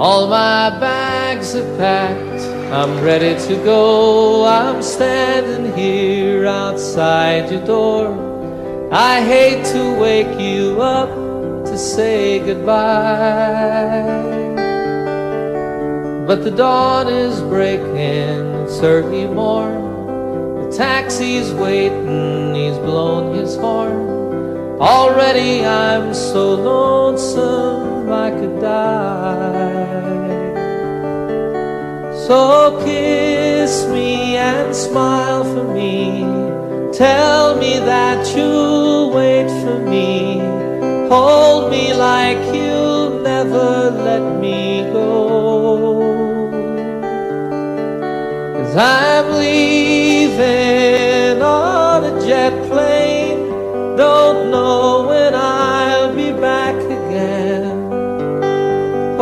All my bags are packed, I'm ready to go. I'm standing here outside your door. I hate to wake you up to say goodbye, but the dawn is breaking, it's early morn. The taxi's waiting, he's blown his horn. Already I'm so lonesome I could die. So kiss me and smile for me. Tell me that you'll wait for me. Hold me like you'll never let me go. 'Cause I'm leaving on a jet plane. Don't know when I'll be back again.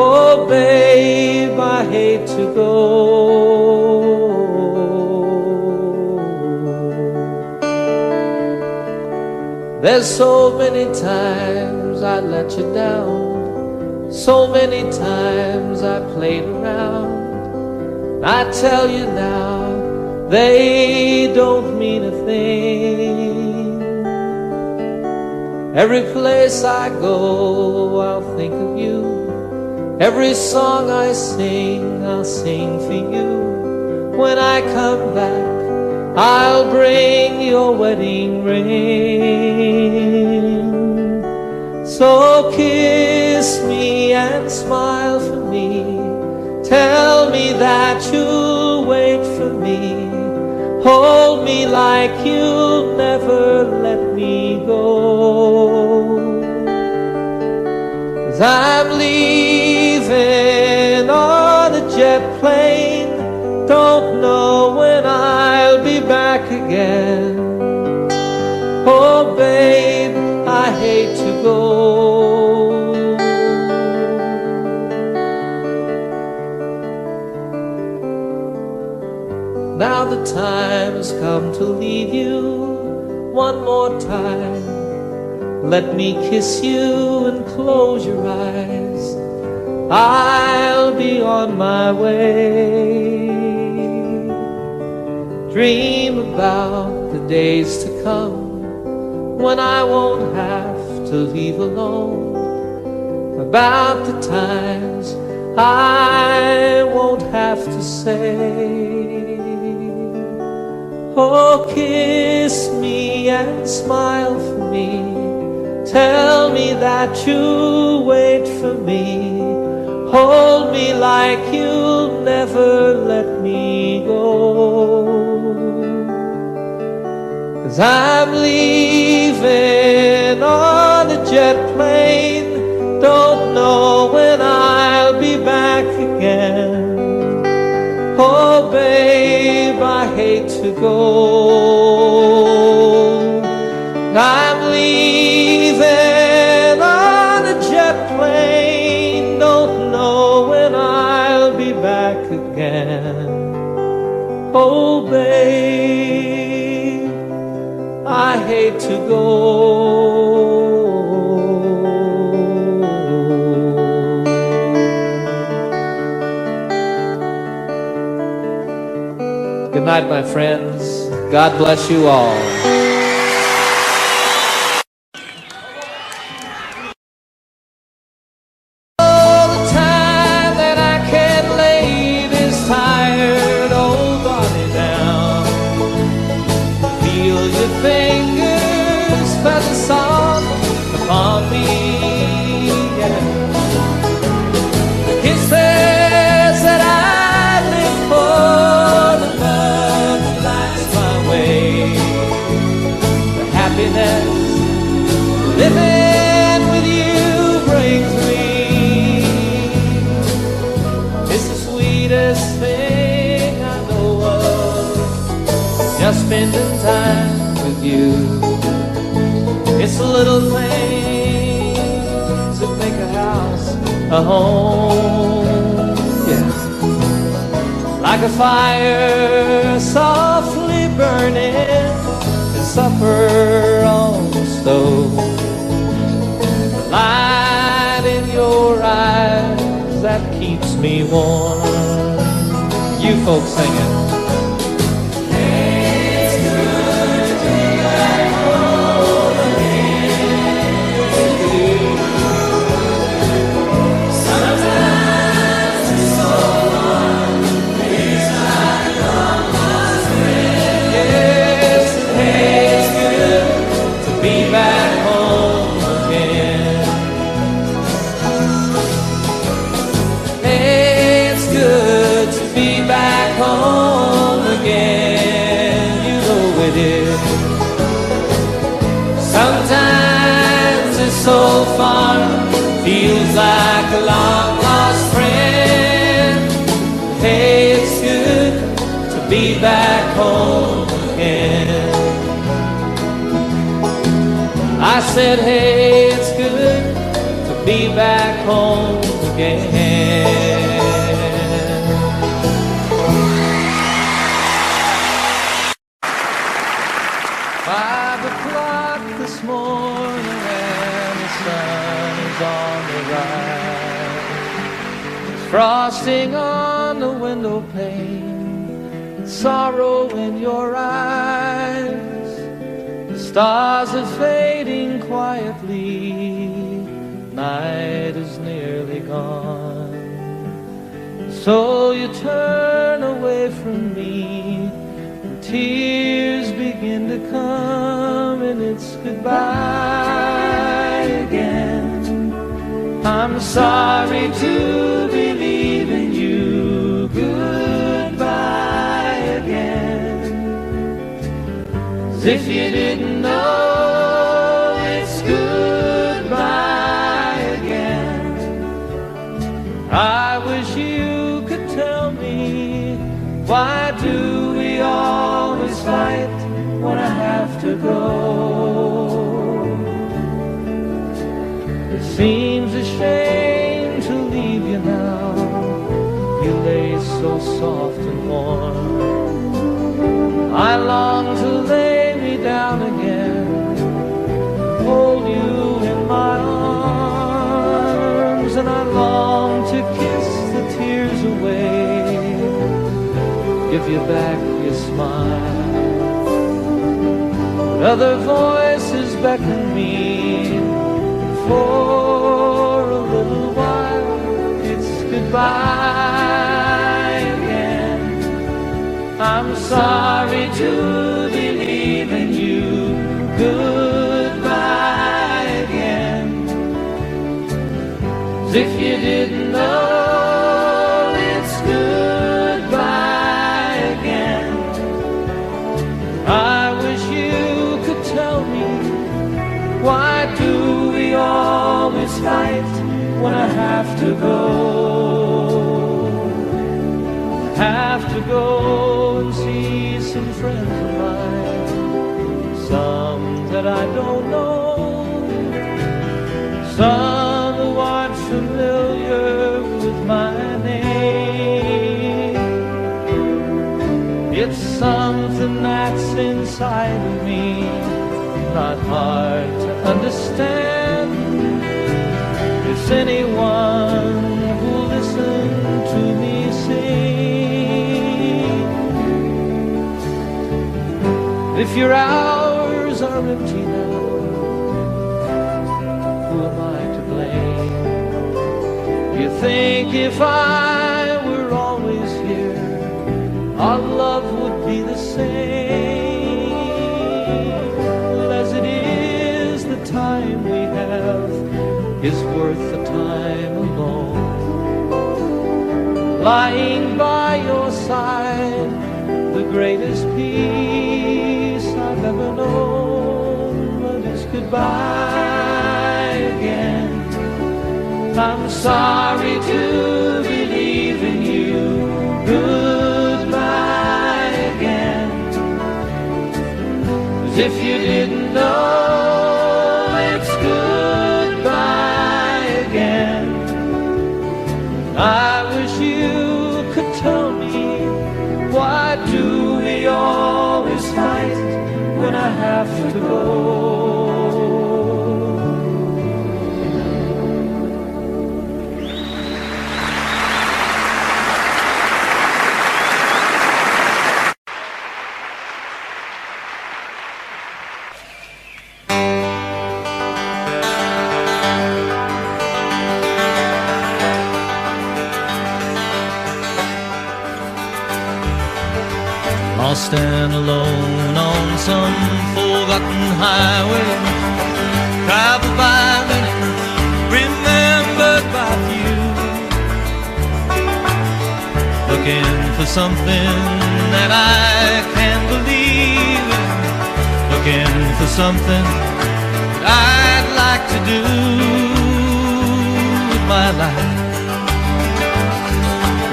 Oh babe, I hate to go. There's so many times I let you down, so many times I played around. I tell you now, they don't mean a thing. Every place I go, I'll think of you. Every song I sing, I'll sing for you. When I come back, I'll bring your wedding ring. So kiss me and smile for me. Tell me that you'll wait for me. Hold me like you'll never let me go. 'Cause I'm leaving on a jet plane. Don't know when I'll be back again. Oh babe, I hate to go. Now the time's come to leave you one more time. Let me kiss you and close your eyes. I'll be on my way. Dream about the days to come when I won't have to leave alone. About the times I won't have to say, oh, kiss me and smile for me. Tell me that you'll wait for me. Hold me like you'll never let me go. 'Cause I'm leaving on a jet plane. Don't know when I'll be back again. Oh babe, I hate to go. I'm leaving on a jet plane. Don't know when I'll be back again. Oh babe, I hate to go. Good night, my friends. God bless you all. Oh, the time that I can't lay this tired old body down. Feel your fingers feather soft upon me. Yeah. The kisses that I live for, the love that lights my way, the happiness living with you brings me. It's the sweetest thing I know of, just spending time with you. It's the little things that make a house a home. Yeah. Like a fire softly burning and supper on the stove. The light in your eyes that keeps me warm. You folks sing it. So far, feels like a long lost friend. Hey, it's good to be back home again. I said, hey, it's good to be back home again. 5 o'clock this morning, sun is on the rise. There's frosting on the window pane, sorrow in your eyes. The stars are fading quietly, night is nearly gone. So you turn away from me, and tears begin to come, and it's goodbye again. I'm sorry to believe in you. Goodbye again. As if you didn't know, it's goodbye again. I wish you could tell me, why do we always fight when I have to go? It seems a shame to leave you now. You lay so soft and warm. I long to lay me down again, hold you in my arms, and I long to kiss the tears away, give you back your smile. But other voices beckon me, for a little while it's goodbye again. I'm sorry to believe in you. Goodbye again. As if you didn't know, it's goodbye again. I wish you could tell me, why do we always fight when I have to go? I have to go and see some friends of mine, some that I don't know, some who aren't familiar with my name. It's something that's inside of me, not hard to understand. It's anyone who'll listen to me sing. If your hours are empty now, who am I to blame? You think if I were always here, our love would be the same. Well, as it is, the time we have is worth the time alone. Lying by your side, the greatest peace I've ever known. But it's goodbye again. I'm sorry to believe in you. Goodbye again. As if you didn't know, it's goodbye again. I wish you could tell me, why do we always fight when I have to go? stand alone on some forgotten highway, traveled by many, remembered by few, looking for something that I can believe in, looking for something that I'd like to do with my life.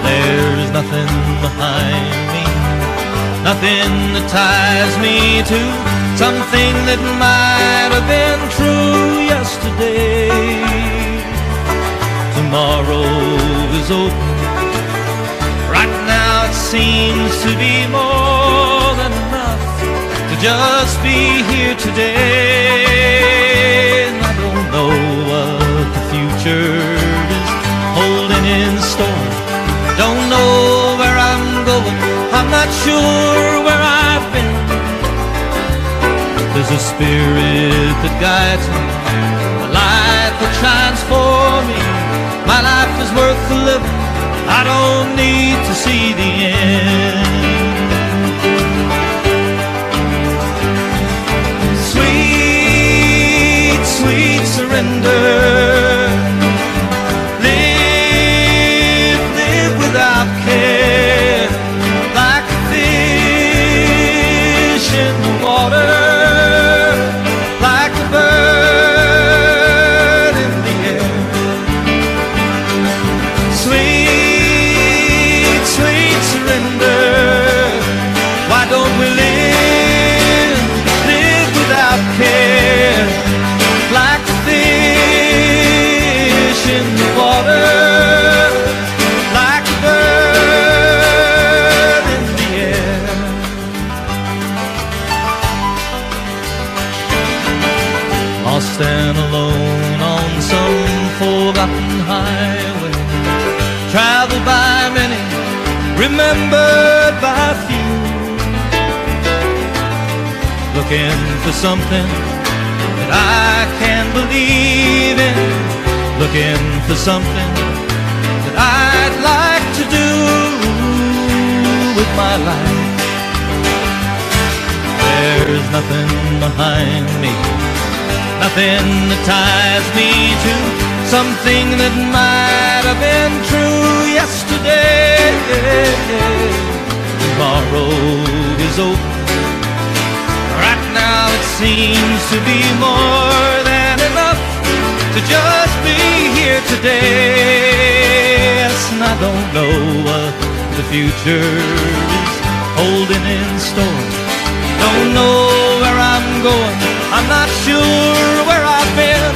There's nothing behind me, nothing that ties me to something that might have been true yesterday. Tomorrow is open. Right now it seems to be more than enough to just be here today. And I don't know what the future is holding in store. Don't know where I'm going, I'm not sure where I've been. There's a spirit that guides me, a light that shines for me. My life is worth the living, I don't need to see the end. Sweet, sweet surrender. Without care, like a fish in the water, like a bird in the air. Sweet, sweet surrender. Why don't we live without care, like a fish in the water? I'll stand alone on some forgotten highway, traveled by many, remembered by few, looking for something that I can believe in, looking for something that I'd like to do with my life. There's nothing behind me, nothing that ties me to something that might have been true yesterday. Tomorrow is open. Right now it seems to be more than enough to just be here today. Yes, and I don't know what the future is holding in store. Don't know where I'm going, I'm not sure where I've been.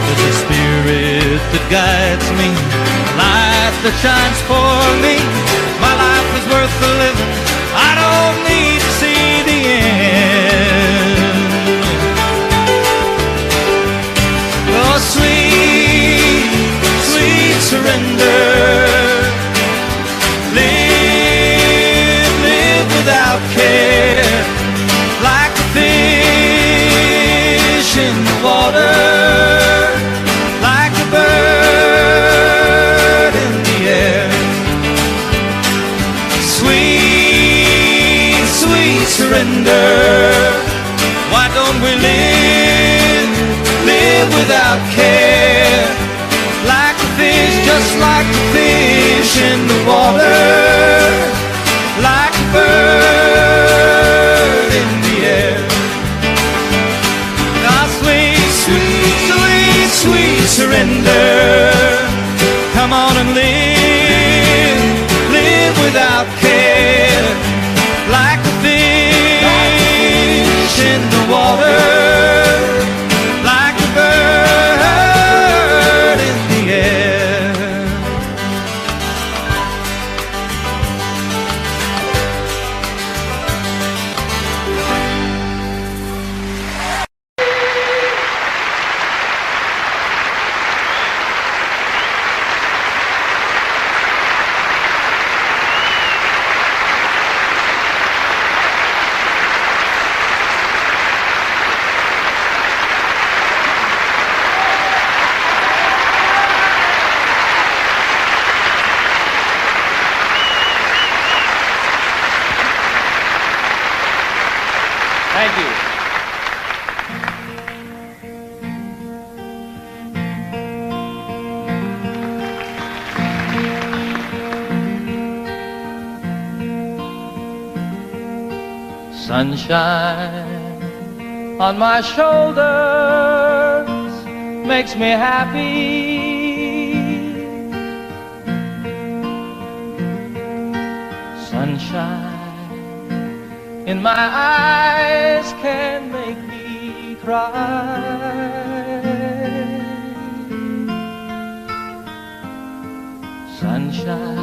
There's a spirit that guides me, a light that shines for me. My life is worth the living, I don't need to see the end. Oh, sweet, sweet surrender. Live without care, like a fish in the water, like a bird in the air. Sweet, sweet surrender. Why don't we live without care, like a fish, just like a fish in the water, like a bird in the air. Now sweet, sweet, sweet, sweet surrender. Come on and live without care, like a fish in the water, like a bird in the air. Thank you. Sunshine on my shoulders makes me happy. Sunshine in my eyes can make me cry. Sunshine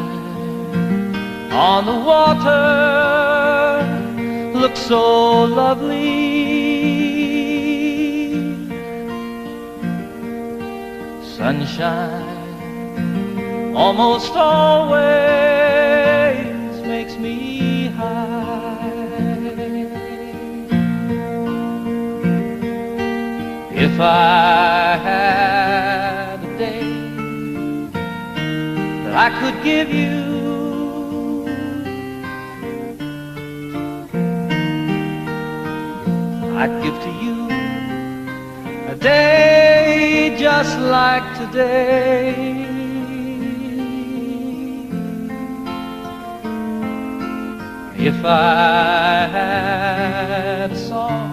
on the water looks so lovely. Sunshine almost always makes me high. If I had a day that I could give you, I'd give to you a day just like today. If I had a song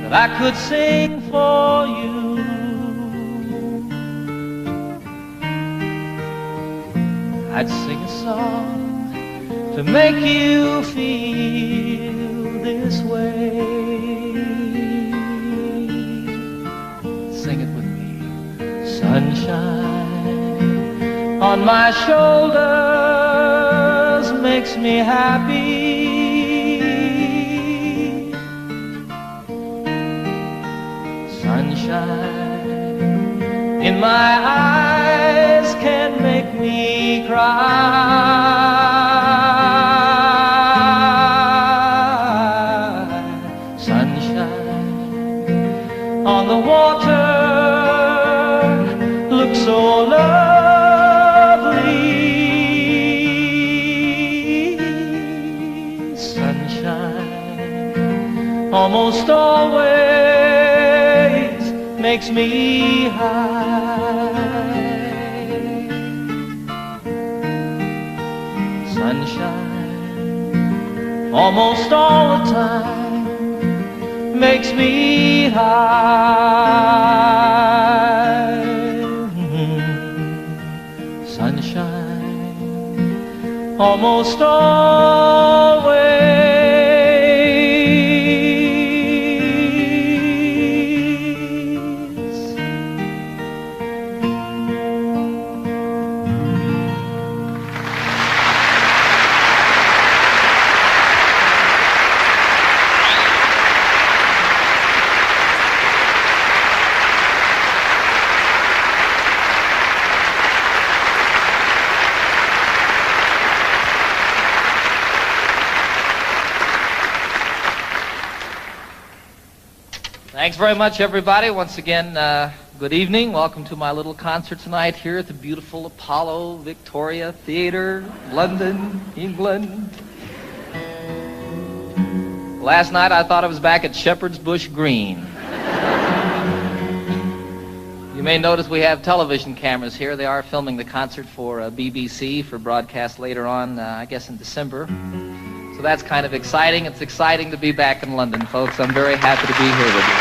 that I could sing for you, I'd sing a song to make you feel this way. Sing it with me. Sunshine on my shoulders makes me happy. Sunshine in my eyes can make me cry. On the water looks so lovely. Sunshine almost always makes me high. Sunshine almost all the time makes me high. Sunshine almost always Thanks very much, everybody. Once again, good evening. Welcome to my little concert tonight here at the beautiful Apollo Victoria Theatre, London, England. Last night I thought I was back at Shepherd's Bush Green. You may notice we have television cameras here. They are filming the concert for BBC for broadcast later on, I guess in December. So that's kind of exciting. It's exciting to be back in London, folks. I'm very happy to be here with you.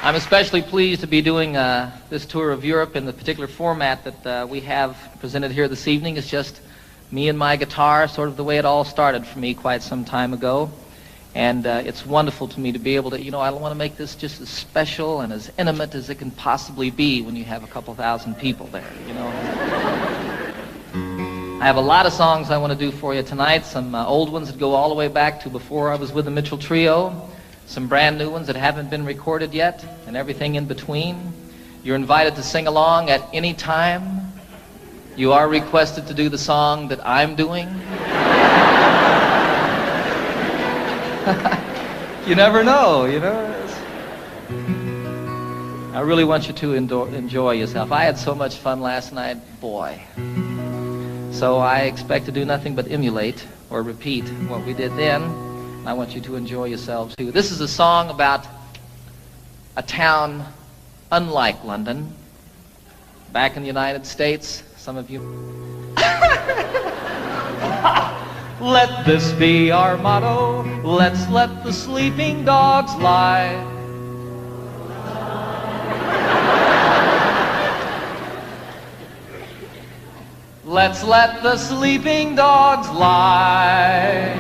I'm especially pleased to be doing this tour of Europe in the particular format that we have presented here this evening. It's just me and my guitar, sort of the way it all started for me quite some time ago. And it's wonderful to me to be able to, I want to make this just as special and as intimate as it can possibly be when you have a couple thousand people there, I have a lot of songs I want to do for you tonight, some old ones that go all the way back to before I was with the Mitchell Trio, some brand new ones that haven't been recorded yet, and everything in between. You're invited to sing along at any time. You are requested to do the song that I'm doing. You never know, I really want you to enjoy yourself. I had so much fun last night, boy. So I expect to do nothing but emulate or repeat what we did then. I want you to enjoy yourselves too. This is a song about a town unlike London. Back in the United States, some of you... Let this be our motto. Let's let the sleeping dogs lie. Let's let the sleeping dogs lie.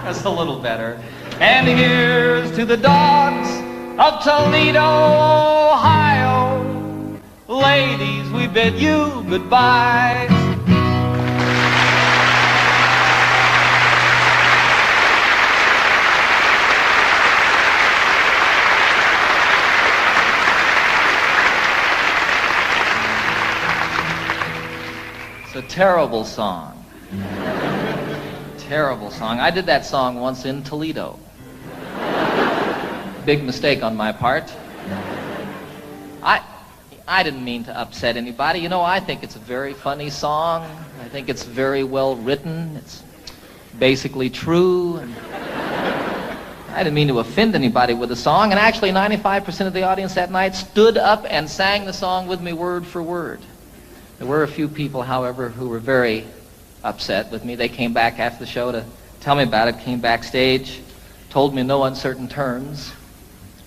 That's a little better. And here's to the dogs of Toledo, Ohio. Ladies, we bid you goodbye. It's a terrible song. Terrible song. I did that song once in Toledo. Big mistake on my part. I didn't mean to upset anybody. You know, I think it's a very funny song. I think it's very well written. It's basically true. And I didn't mean to offend anybody with the song. And actually, 95% of the audience that night stood up and sang the song with me word for word. There were a few people, however, who were very upset with me. They came back after the show to tell me about it, came backstage, told me in no uncertain terms,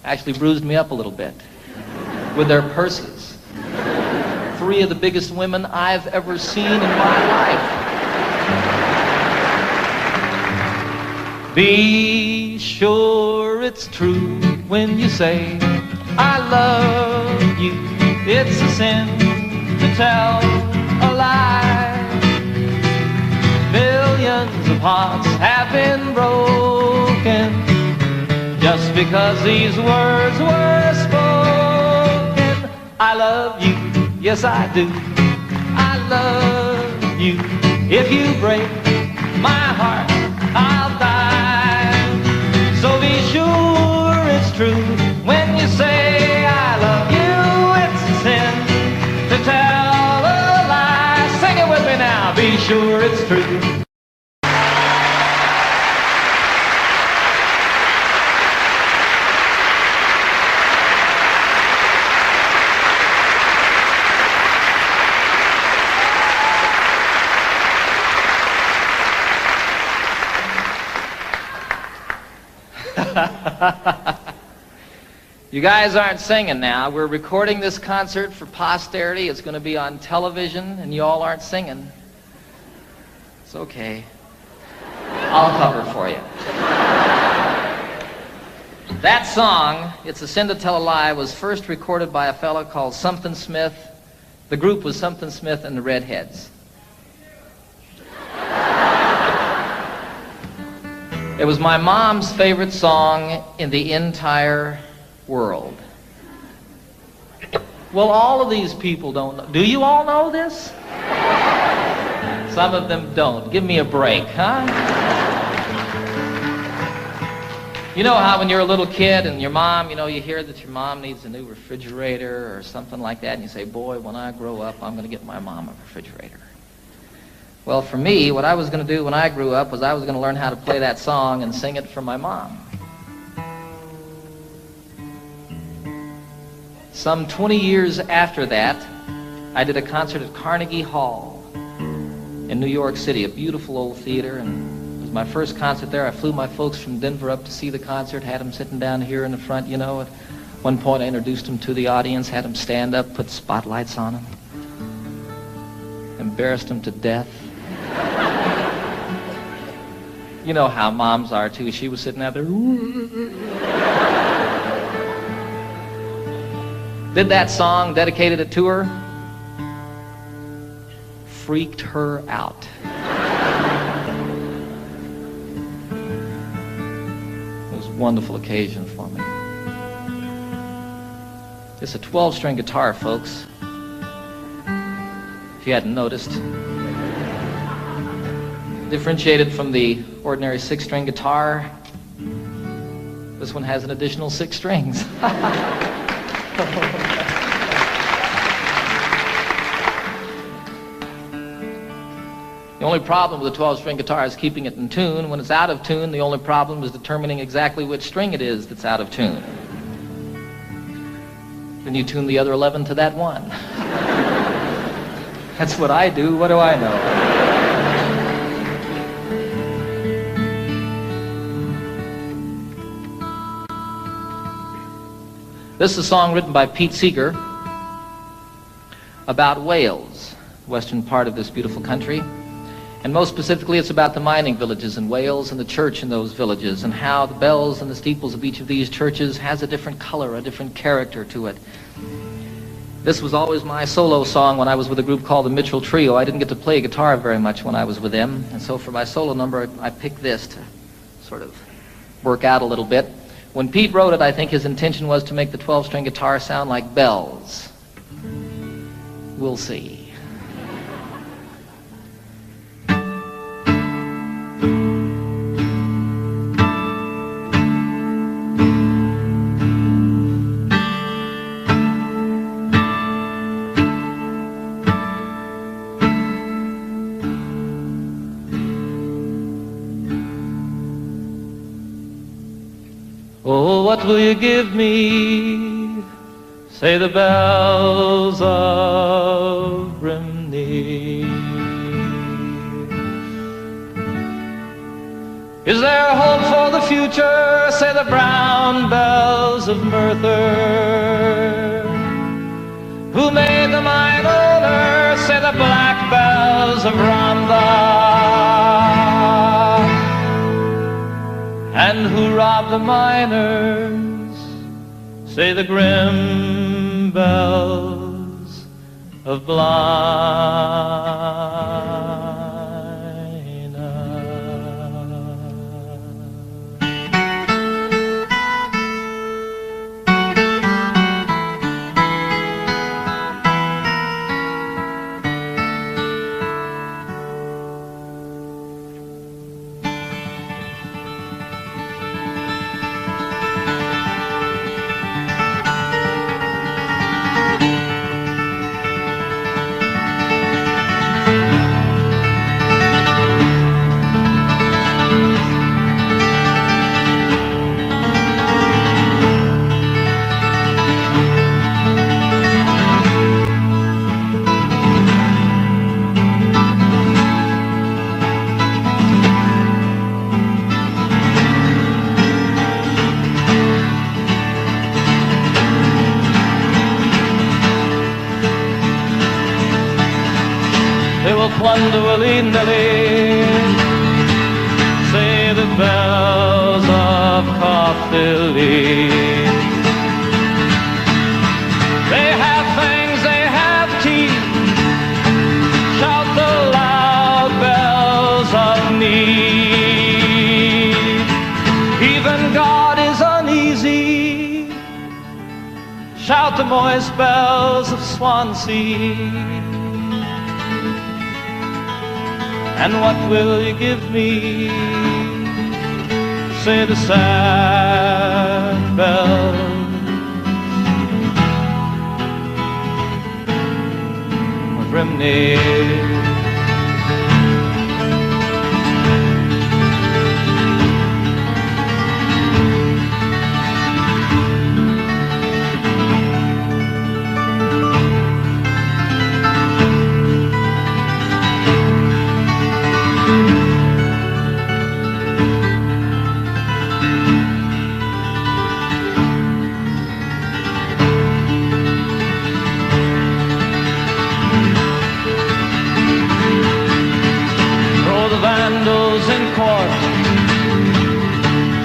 actually bruised me up a little bit with their purses. 3 of the biggest women I've ever seen in my life. Be sure it's true when you say, I love you. It's a sin to tell a lie. Millions of hearts have been broken just because these words were spoken. I love you, yes I do. I love you. If you break my heart, I'll die. So be sure it's true when you say I love you. It's a sin to tell a lie. Sing it with me now. Be sure it's true. You guys aren't singing now. We're recording this concert for posterity. It's going to be on television, and you all aren't singing. It's okay. I'll cover for you. That song, It's a Sin to Tell a Lie, was first recorded by a fellow called Something Smith. The group was Something Smith and the Redheads. It was my mom's favorite song in the entire world. Well, all of these people don't know. Do you all know this? Some of them don't. Give me a break, huh? You know how when you're a little kid and your mom, you hear that your mom needs a new refrigerator or something like that, and you say, boy, when I grow up, I'm going to get my mom a refrigerator. Well, for me, what I was going to do when I grew up was I was going to learn how to play that song and sing it for my mom. Some 20 years after that, I did a concert at Carnegie Hall in New York City, a beautiful old theater, and it was my first concert there. I flew my folks from Denver up to see the concert, had them sitting down here in the front, At one point I introduced them to the audience, had them stand up, put spotlights on them, embarrassed them to death. You know how moms are, too. She was sitting out there. Did that song, dedicated it to her. Freaked her out. It was a wonderful occasion for me. It's a 12-string guitar, folks. If you hadn't noticed. Differentiated from the ordinary 6-string guitar, this one has an additional 6 strings. The only problem with a 12-string guitar is keeping it in tune. When it's out of tune, the only problem is determining exactly which string it is that's out of tune. Then you tune the other 11 to that one. That's what I do. What do I know? This is a song written by Pete Seeger about Wales, the western part of this beautiful country. And most specifically, it's about the mining villages in Wales and the church in those villages and how the bells and the steeples of each of these churches has a different color, a different character to it. This was always my solo song when I was with a group called the Mitchell Trio. I didn't get to play guitar very much when I was with them, and so for my solo number, I picked this to sort of work out a little bit. When Pete wrote it, I think his intention was to make the 12-string guitar sound like bells. We'll see. Oh, what will you give me? Say the bells of Brimney. Is there hope for the future? Say the brown bells of Merthyr. Who made the mine owner? Say the black bells of Rhondda. And who robbed the miners? Say the grim bells of Blaina. Plunder willy-nilly, say the bells of Caerphilly. They have fangs, they have teeth, shout the loud bells of need. Even God is uneasy, shout the moist bells of Swansea. And what will you give me? Say the sad bells of Brimney.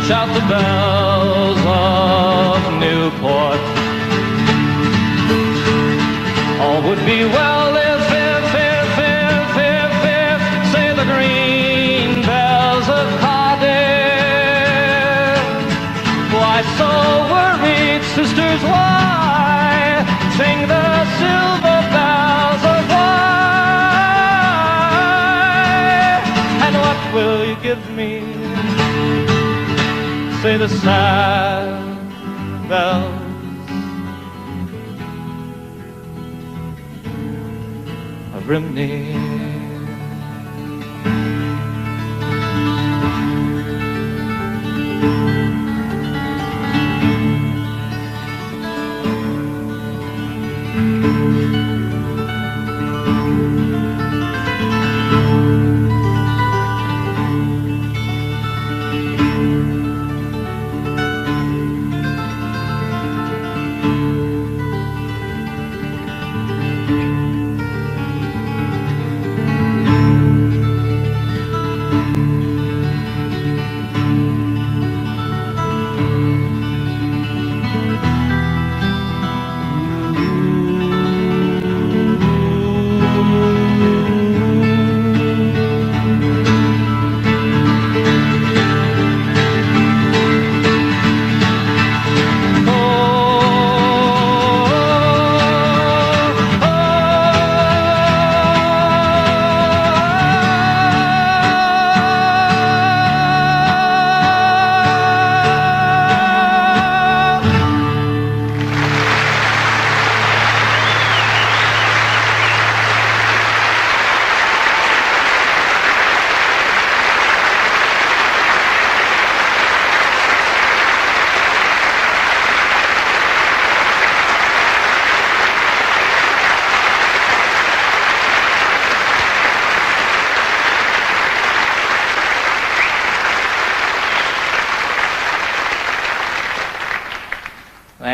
Shout the bells of Newport. All would be well if, say the green bells of Cardiff. Why so worried, sisters, why sing the silver bells of why? And what will you give me? Say the sad bells of Brimney.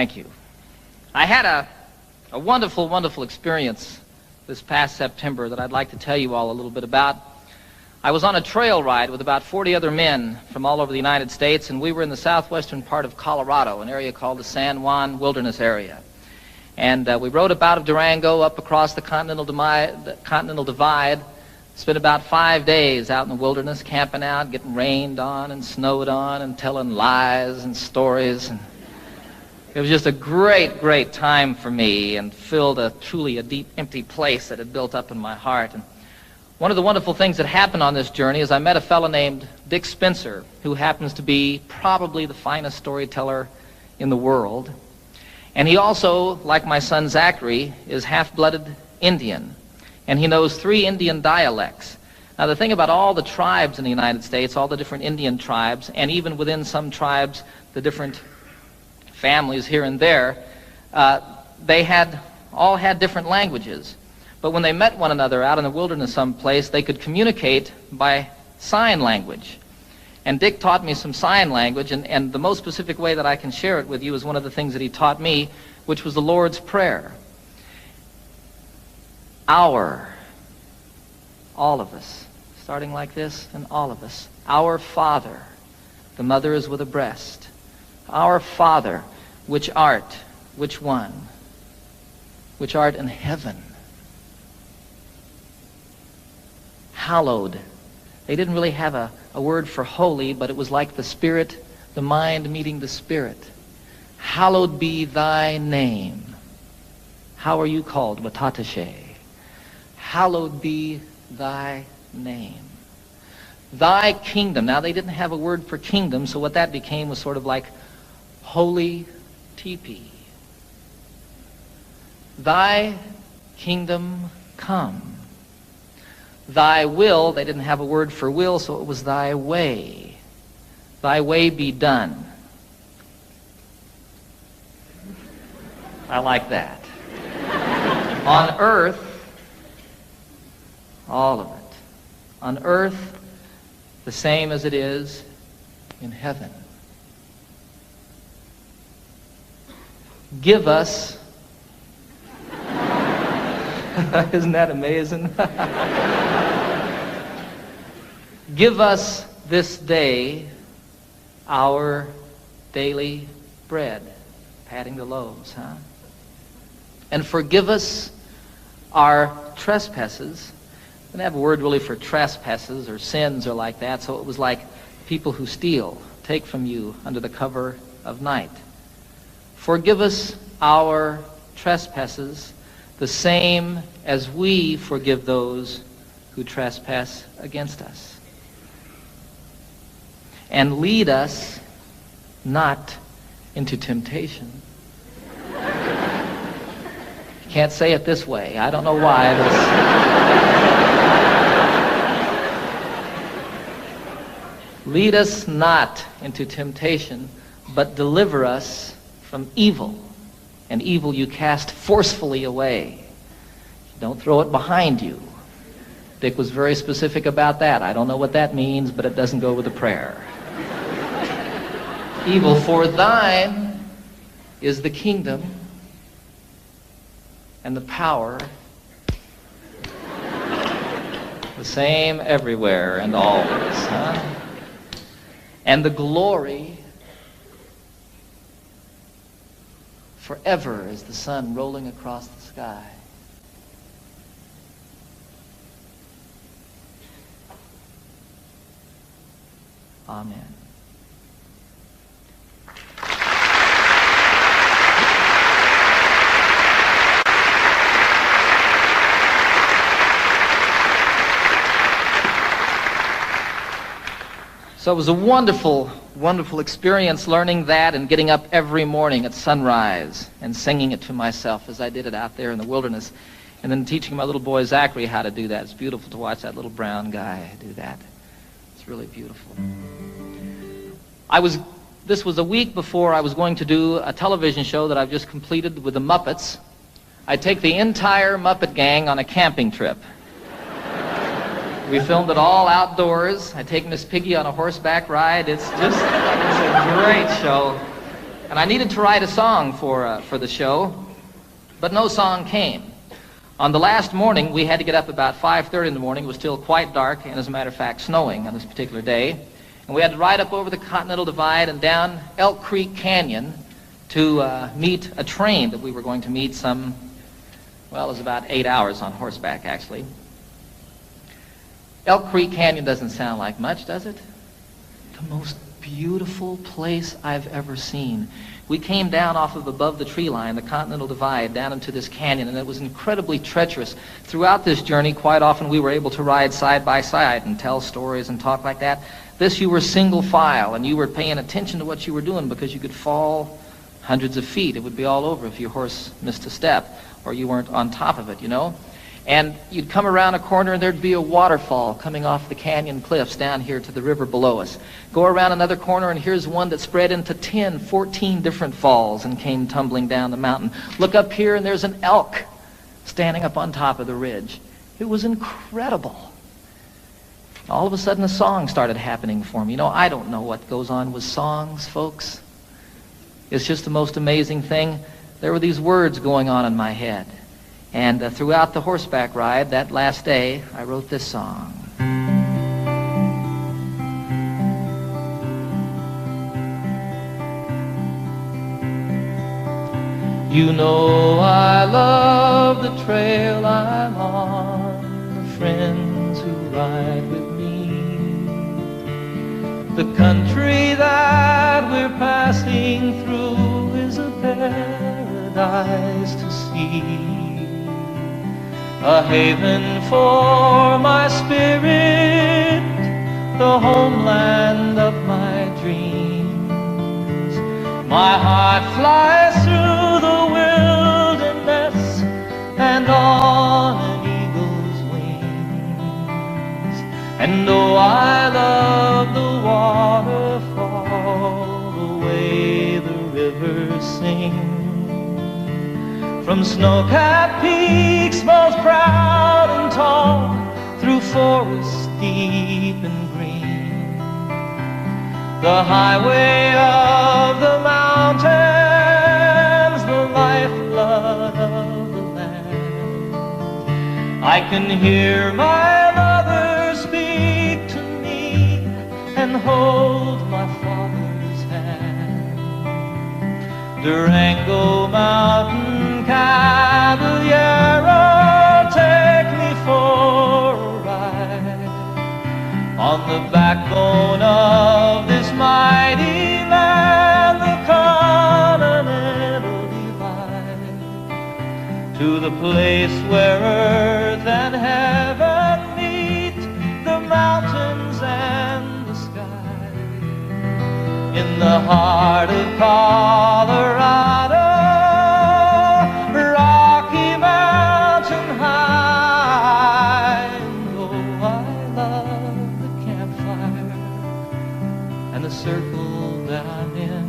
Thank you. I had a wonderful, wonderful experience this past September that I'd like to tell you all a little bit about. I was on a trail ride with about 40 other men from all over the United States, and we were in the southwestern part of Colorado, an area called the San Juan Wilderness Area. And we rode up out of Durango up across the Continental Divide, spent about 5 days out in the wilderness, camping out, getting rained on and snowed on and telling lies and stories. And it was just a great, great time for me and filled truly a deep, empty place that had built up in my heart. And one of the wonderful things that happened on this journey is I met a fellow named Dick Spencer, who happens to be probably the finest storyteller in the world. And he also, like my son Zachary, is half-blooded Indian. And he knows 3 Indian dialects. Now, the thing about all the tribes in the United States, all the different Indian tribes, and even within some tribes, the different families here and there, they all had different languages. But when they met one another out in the wilderness someplace, they could communicate by sign language. And Dick taught me some sign language, and the most specific way that I can share it with you is one of the things that he taught me, which was the Lord's Prayer. Our, all of us, starting like this, and all of us. Our Father, the mother is with a breast. Our Father, which art, which one? Which art in heaven. Hallowed. They didn't really have a word for holy, but it was like the Spirit, the mind meeting the Spirit. Hallowed be thy name. How are you called? Watatashe. Hallowed be thy name. Thy kingdom. Now, they didn't have a word for kingdom, so what that became was sort of like holy teepee. Thy kingdom come. Thy will, they didn't have a word for will, so it was thy way. Thy way be done. I like that. On earth, all of it. On earth, the same as it is in heaven. Give us, isn't that amazing? Give us this day our daily bread. Patting the loaves, huh? And forgive us our trespasses. I didn't have a word really for trespasses or sins or like that, so it was like people who steal, take from you under the cover of night. Forgive us our trespasses, the same as we forgive those who trespass against us. And lead us not into temptation. You can't say it this way. I don't know why. Lead us not into temptation, but deliver us from evil. And evil you cast forcefully away. Don't throw it behind you. Dick was very specific about that. I don't know what that means, but it doesn't go with the prayer. Evil, for thine is the kingdom and the power, the same everywhere and always, huh? And the glory forever as the sun rolling across the sky. Amen. So it was a wonderful, wonderful experience learning that and getting up every morning at sunrise and singing it to myself as I did it out there in the wilderness, and then teaching my little boy Zachary how to do that. It's beautiful to watch that little brown guy do that. It's really beautiful. This was a week before I was going to do a television show that I've just completed with the Muppets. I take the entire Muppet gang on a camping trip. We filmed it all outdoors. I take Miss Piggy on a horseback ride. It's a great show. And I needed to write a song for the show, but no song came. On the last morning, we had to get up about 5:30 in the morning. It was still quite dark, and as a matter of fact, snowing on this particular day. And we had to ride up over the Continental Divide and down Elk Creek Canyon to meet a train that we were going to meet it was about 8 hours on horseback, actually. Elk Creek Canyon doesn't sound like much, does it? The most beautiful place I've ever seen. We came down off of above the tree line, the Continental Divide, down into this canyon, and it was incredibly treacherous. Throughout this journey, quite often we were able to ride side by side and tell stories and talk like that. This, you were single file, and you were paying attention to what you were doing because you could fall hundreds of feet. It would be all over if your horse missed a step or you weren't on top of it, you know. And you'd come around a corner and there'd be a waterfall coming off the canyon cliffs down here to the river below us. Go around another corner and here's one that spread into 10, 14 different falls and came tumbling down the mountain. Look up here and there's an elk standing up on top of the ridge. It was incredible. All of a sudden a song started happening for me. You know, I don't know what goes on with songs, folks. It's just the most amazing thing. There were these words going on in my head. And throughout the horseback ride, that last day, I wrote this song. You know I love the trail I'm on, the friends who ride with me, the country that we're passing through is a paradise to see. A haven for my spirit, the homeland of my dreams. My heart flies through the wilderness and on an eagle's wings. And though I love the waterfall, the way the rivers sing, from snow-capped peaks most proud and tall, through forests deep and green, the highway of the mountains, the lifeblood of the land. I can hear my mother speak to me and hold my father's hand. Durango Mountain Caballero, take me for a ride on the backbone of this mighty land, the Continental Divide, to the place where earth and heaven meet, the mountains and the sky, in the heart of Colorado. Circle that I'm in,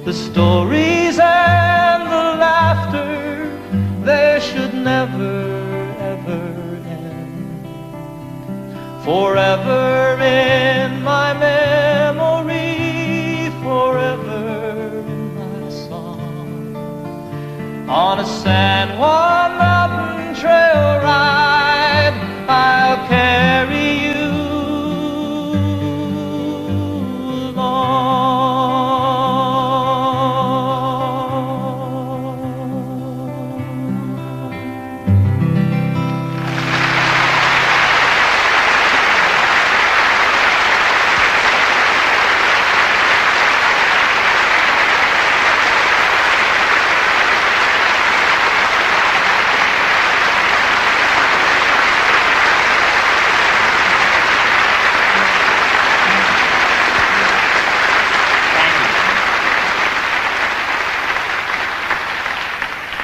the stories and the laughter, they should never ever end. Forever in my memory, forever in my song. On a San Juan mountain trail ride, I'll carry you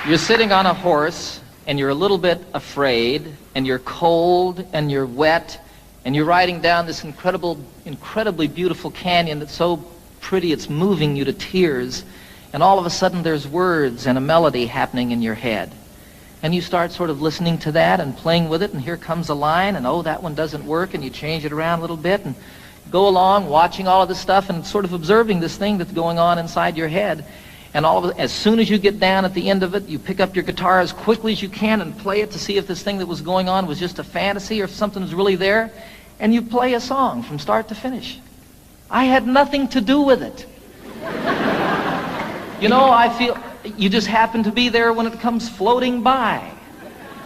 You're sitting on a horse, and you're a little bit afraid, and you're cold, and you're wet, and you're riding down this incredibly beautiful canyon that's so pretty it's moving you to tears, and all of a sudden there's words and a melody happening in your head. And you start sort of listening to that and playing with it, and here comes a line, and oh, that one doesn't work, and you change it around a little bit, and go along watching all of this stuff and sort of observing this thing that's going on inside your head. And all of it, as soon as you get down at the end of it, you pick up your guitar as quickly as you can and play it to see if this thing that was going on was just a fantasy or if something was really there. And you play a song from start to finish. I had nothing to do with it. You know, I feel you just happen to be there when it comes floating by.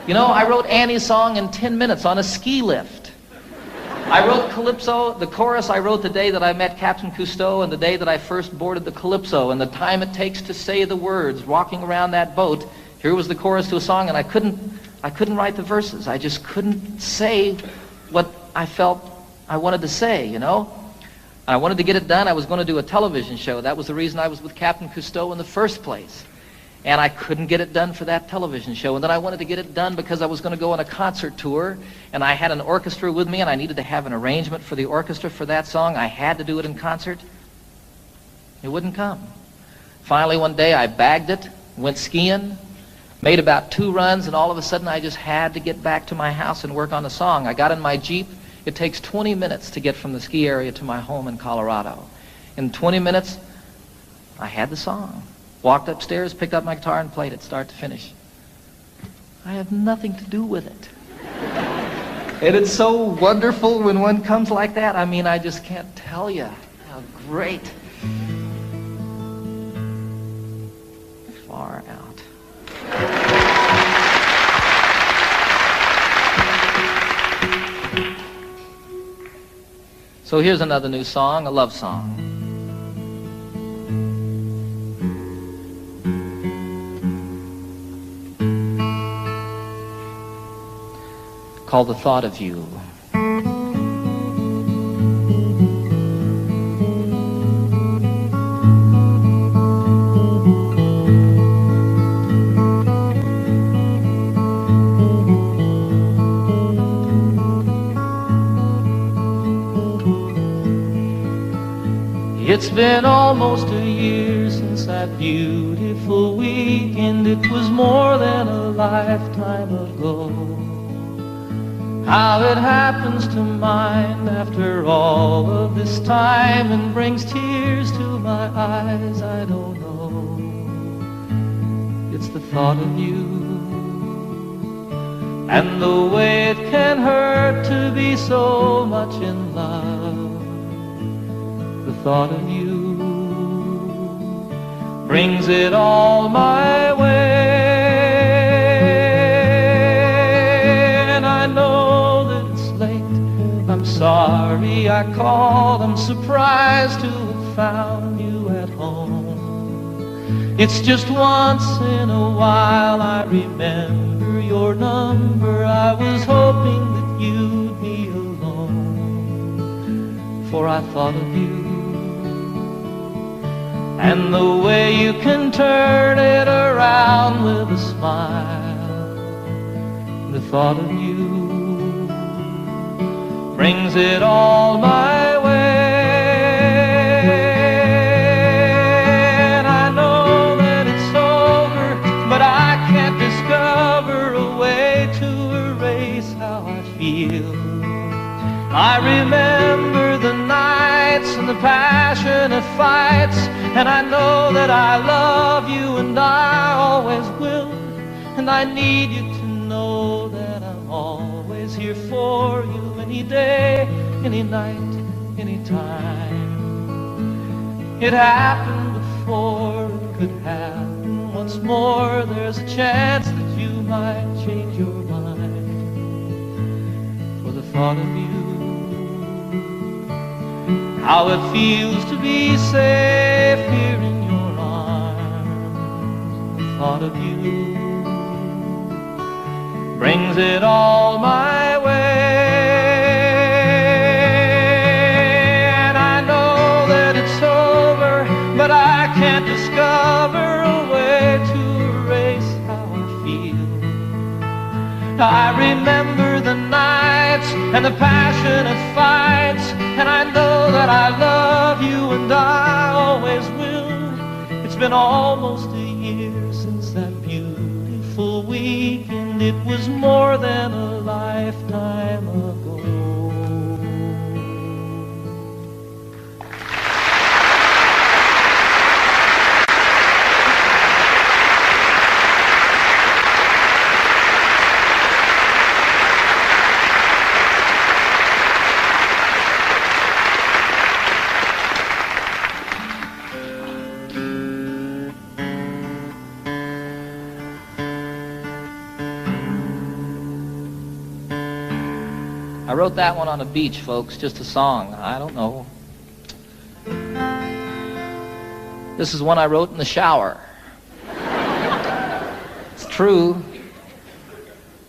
You know, I wrote Annie's song in 10 minutes on a ski lift. I wrote Calypso, the chorus I wrote the day that I met Captain Cousteau and the day that I first boarded the Calypso, and the time it takes to say the words walking around that boat. Here was the chorus to a song, and I couldn't write the verses. I just couldn't say what I felt I wanted to say, you know. I wanted to get it done. I was going to do a television show. That was the reason I was with Captain Cousteau in the first place. And I couldn't get it done for that television show. And then I wanted to get it done because I was going to go on a concert tour, and I had an orchestra with me, and I needed to have an arrangement for the orchestra for that song. I had to do it in concert. It wouldn't come. Finally, one day, I bagged it, went skiing, made about 2 runs, and all of a sudden, I just had to get back to my house and work on the song. I got in my Jeep. It takes 20 minutes to get from the ski area to my home in Colorado. In 20 minutes, I had the song. Walked upstairs, picked up my guitar, and played it start to finish. I have nothing to do with it. And it's so wonderful when one comes like that. I mean, I just can't tell you how great. Far out. So here's another new song, a love song. Called The Thought of You. It's been almost a year since that beautiful weekend. It was more than a lifetime ago. How it happens to mind after all of this time and brings tears to my eyes, I don't know. It's the thought of you and the way it can hurt to be so much in love. The thought of you brings it all my way. I'm sorry I called, I'm surprised to have found you at home. It's just once in a while I remember your number. I was hoping that you'd be alone, for I thought of you and the way you can turn it around with a smile. The thought of you brings it all my way. And I know that it's over, but I can't discover a way to erase how I feel. I remember the nights and the passionate fights, and I know that I love you and I always will. And I need you to know that I'm always here for you. Any day, any night, any time. It happened before, it could happen once more. There's a chance that you might change your mind. For the thought of you, how it feels to be safe here in your arms. The thought of you brings it all my way. But I can't discover a way to erase how I feel. I remember the nights and the passionate fights, and I know that I love you and I always will. It's been almost a year since that beautiful weekend. It was more than a lifetime ago. I wrote that one on a beach, folks, just a song. I don't know. This is one I wrote in the shower. It's true.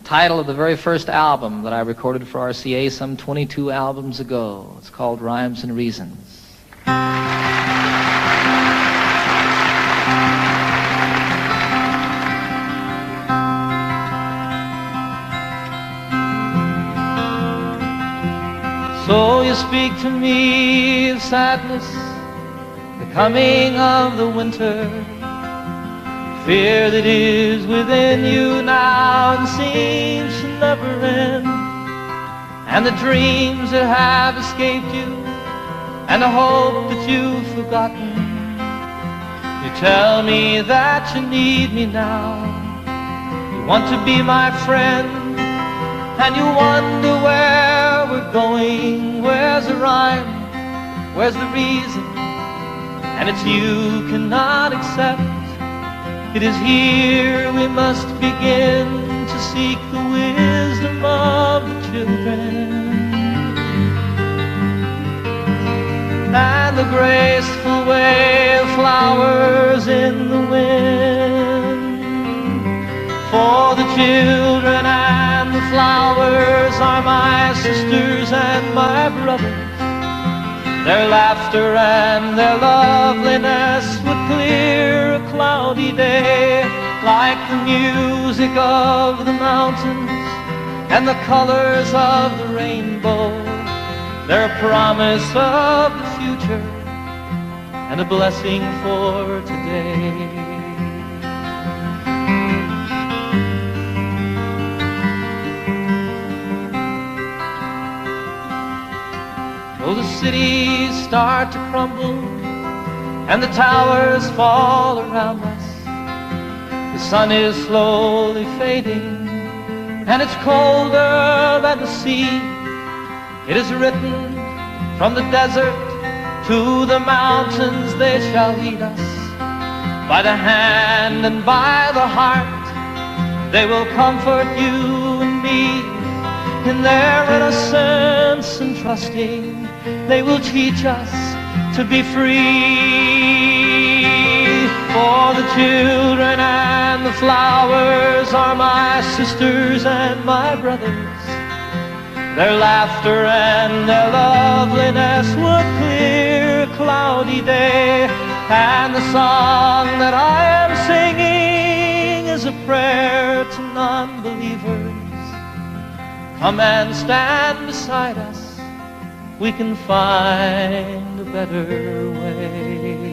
Title of the very first album that I recorded for RCA some 22 albums ago. It's called Rhymes and Reasons. So you speak to me of sadness, the coming of the winter, fear that is within you now and seems to never end, and the dreams that have escaped you, and the hope that you've forgotten. You tell me that you need me now, you want to be my friend, and you wonder where we're going, where's the rhyme, where's the reason, and it's you cannot accept. It is here we must begin to seek the wisdom of the children, and the graceful way of flowers in the wind. For the children and the flowers are my sisters and my brothers. Their laughter and their loveliness would clear a cloudy day, like the music of the mountains and the colors of the rainbow. They're a promise of the future and a blessing for today. Though the cities start to crumble and the towers fall around us, the sun is slowly fading and it's colder than the sea. It is written from the desert to the mountains, they shall lead us by the hand and by the heart. They will comfort you and me in their innocence and trusting. They will teach us to be free. For the children and the flowers are my sisters and my brothers. Their laughter and their loveliness would clear a cloudy day. And the song that I am singing is a prayer to non-believers. Come and stand beside us, we can find a better way.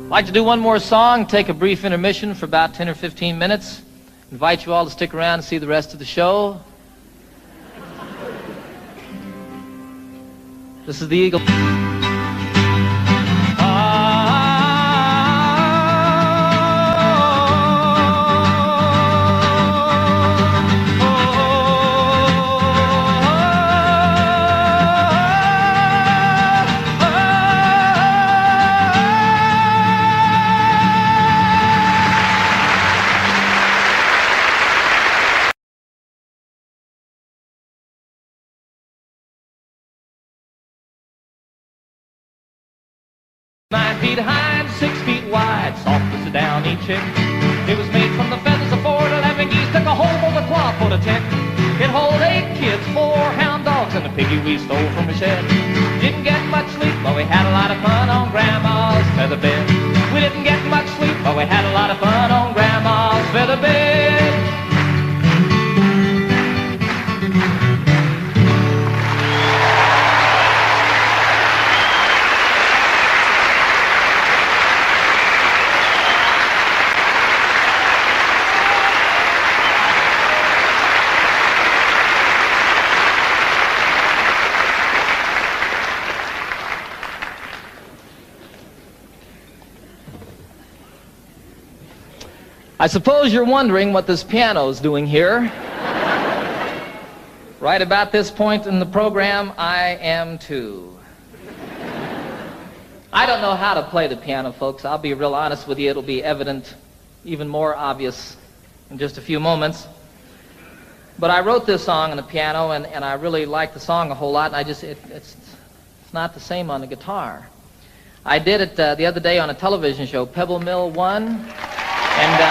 I'd like to do one more song, take a brief intermission for about 10 or 15 minutes. Invite you all to stick around and see the rest of the show. This is the Eagle. feet high and 6 feet wide, soft as a downy chick. It was made from the feathers of 4 to 11 geese, took a whole bowl of cloth for the tick. It hold 8 kids, 4 hound dogs, and a piggy we stole from the shed. Didn't get much sleep, but we had a lot of fun on Grandma's feather bed. We didn't get much sleep, but we had a lot of fun on Grandma's feather bed. I suppose you're wondering what this piano's doing here. Right about this point in the program, I am too. I don't know how to play the piano, folks. I'll be real honest with you. It'll be evident, even more obvious, in just a few moments. But I wrote this song on the piano, and I really like the song a whole lot, and it's not the same on the guitar. I did it the other day on a television show, Pebble Mill 1, and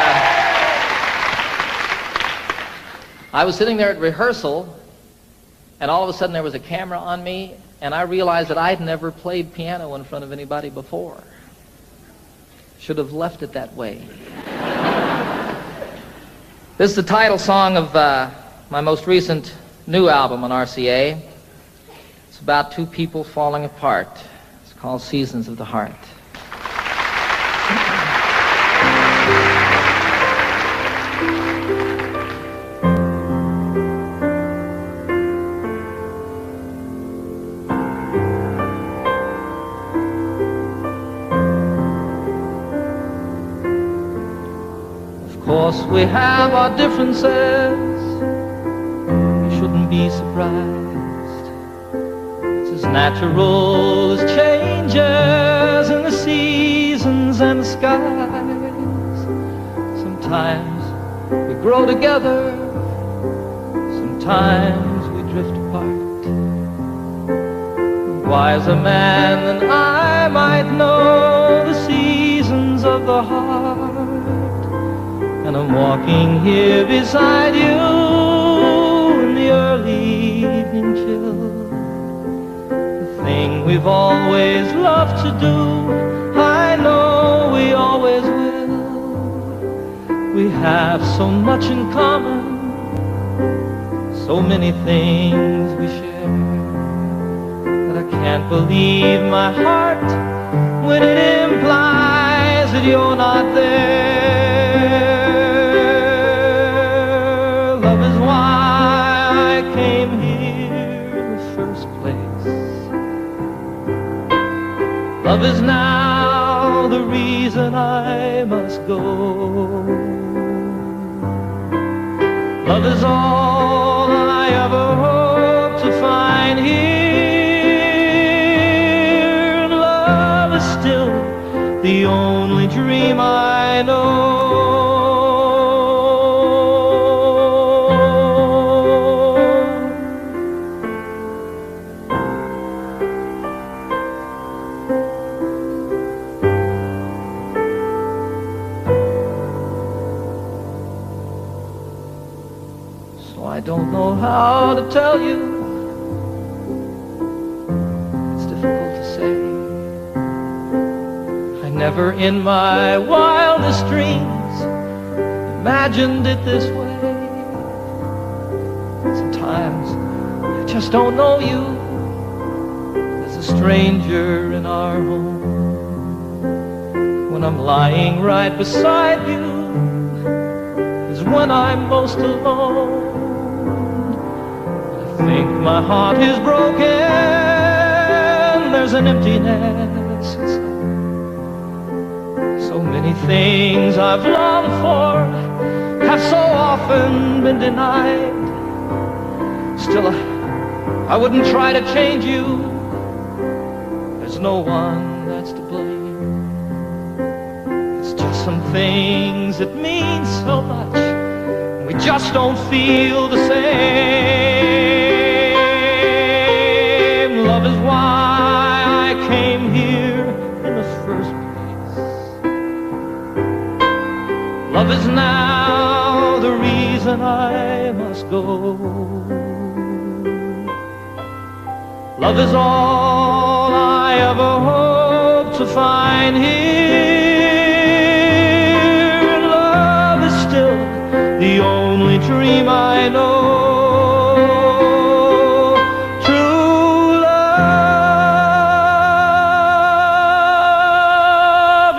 I was sitting there at rehearsal, and all of a sudden there was a camera on me, and I realized that I'd never played piano in front of anybody before. Should have left it that way. This is the title song of my most recent new album on RCA. It's about two people falling apart. It's called Seasons of the Heart. Of course we have our differences. You shouldn't be surprised. It's as natural as changes in the seasons and the skies. Sometimes we grow together, sometimes we drift apart. A wiser man than I might know the seasons of the heart. And I'm walking here beside you in the early evening chill. The thing we've always loved to do, I know we always will. We have so much in common, so many things we share, that I can't believe my heart when it implies that you're not there. Love is now the reason I must go. Love is all I ever hope to find here. And love is still the only dream I know. I don't know how to tell you. It's difficult to say. I never in my wildest dreams imagined it this way. Sometimes I just don't know you. As a stranger in our home. When I'm lying right beside you is when I'm most alone. I think my heart is broken. There's an emptiness inside. So many things I've longed for have so often been denied. Still, I wouldn't try to change you. There's no one that's to blame. It's just some things that mean so much. We just don't feel the same. Love is why I came here in the first place. Love is now the reason I must go. Love is all I ever hope to find here. Love is still the only dream I know. True love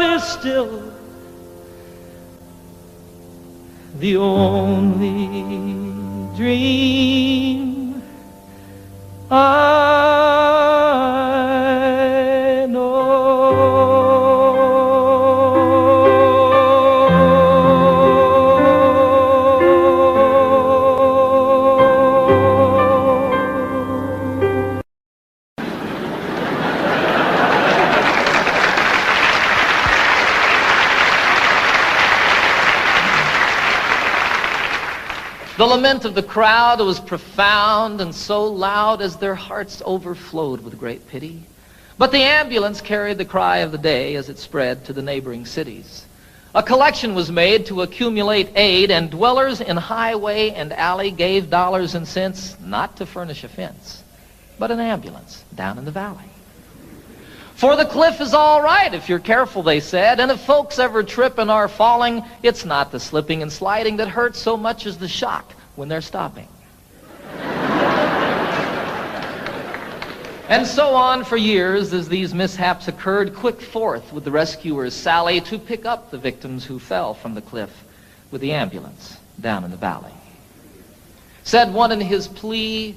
is still the only dream I know. The lament of the crowd was profound and so loud as their hearts overflowed with great pity. But the ambulance carried the cry of the day as it spread to the neighboring cities. A collection was made to accumulate aid, and dwellers in highway and alley gave dollars and cents not to furnish a fence, but an ambulance down in the valley. For the cliff is all right if you're careful, they said, and if folks ever trip and are falling, it's not the slipping and sliding that hurts so much as the shock when they're stopping. And so on for years as these mishaps occurred, quick forth with the rescuers sally to pick up the victims who fell from the cliff with the ambulance down in the valley. Said one in his plea,